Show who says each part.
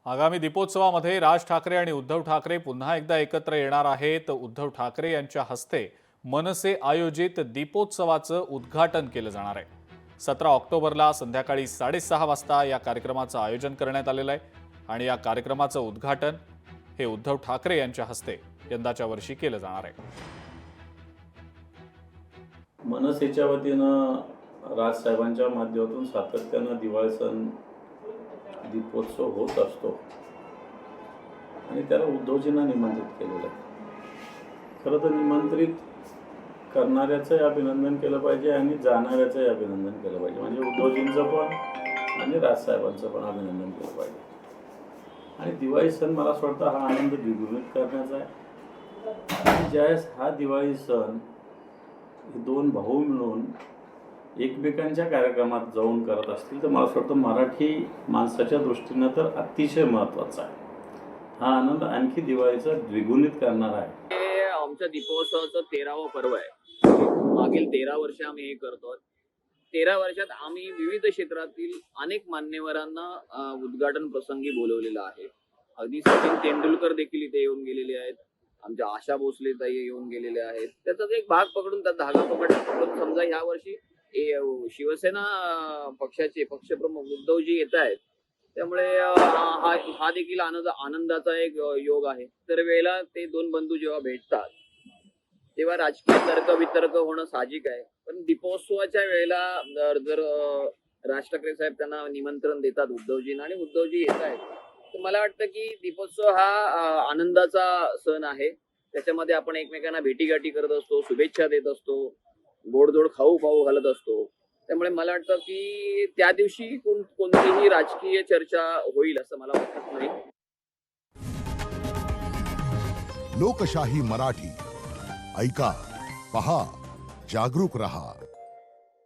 Speaker 1: आगामी दीपोत्सवामध्ये राज ठाकरे आणि उद्धव ठाकरे पुन्हा एकदा एकत्र येणार आहेत। उद्धव ठाकरे यांच्या हस्ते मनसे आयोजित दीपोत्सवाचं उद्घाटन केलं जाणार आहे। 17 ऑक्टोबरला संध्याकाळी 6:30 वाजता या कार्यक्रमाचं आयोजन करण्यात आलेलं आहे आणि या कार्यक्रमाचं उद्घाटन हे उद्धव ठाकरे यांच्या हस्ते यंदाच्या वर्षी केलं जाणार आहे।
Speaker 2: मनसेच्या वतीनं राजसाहेबांच्या माध्यमातून सातत्यानं दिवाळी सण दीपोत्सव होत असतो आणि त्याला उद्धवजींना निमंत्रित केलेलं आहे। खरं तर निमंत्रित करणाऱ्याचं अभिनंदन केलं पाहिजे आणि जाणाऱ्याचं अभिनंदन केलं पाहिजे, म्हणजे उद्धवजींचं पण आणि राजसाहेबांचं पण अभिनंदन केलं पाहिजे। आणि दिवाळी सण मला असं वाटतं हा आनंद द्विगुणित करण्याचा आहे। आणि ज्यावेळेस हा दिवाळी सण हे दोन भाऊ मिळून एकमेकांच्या कार्यक्रमात जाऊन करत असतील तर मला असं वाटतं मराठी माणसाच्या दृष्टीनं तर अतिशय महत्त्वाचा आहे। हा आनंद आणखी दिवाळीचा द्विगुणित करणार आहे।
Speaker 3: हे आमच्या दीपोत्सवाचं 13वं पर्व आहे। मागील 13 वर्ष आम्ही हे करतो। 13 वर्षात आम्ही विविध क्षेत्रातील अनेक मान्यवरांना उद्घाटन प्रसंगी बोलवलेलं आहे। अगदी सचिन तेंडुलकर देखील इथे येऊन गेलेले आहेत, आमच्या आशा भोसले ताई येऊन गेलेले आहेत। त्याचाच एक भाग पकडून त्या धागा पकडून समजा ह्या वर्षी शिवसेना पक्षाचे पक्षप्रमुख उद्धवजी येत आहेत, त्यामुळे हा देखील आनंदाचा एक योग आहे। तर वेळेला ते दोन बंधू जेव्हा भेटतात तेव्हा राजकीय तर्क वितर्क होणं साहजिक आहे, पण दीपोत्सवाच्या वेळेला जर राज ठाकरे साहेब त्यांना निमंत्रण देतात उद्धवजींना आणि उद्धवजी येत आहेत, तर मला वाटतं की दीपोत्सव हा आनंदाचा सण आहे। त्याच्यामध्ये आपण एकमेकांना भेटीगाठी करत असतो, शुभेच्छा देत असतो, गोडधोड खाऊ घालत असतो। त्यामुळे मला वाटतं की त्या दिवशी कोणतीही राजकीय चर्चा होईल असं मला वाटत नाही।
Speaker 4: लोकशाही मराठी ऐका, पहा, जागरूक रहा।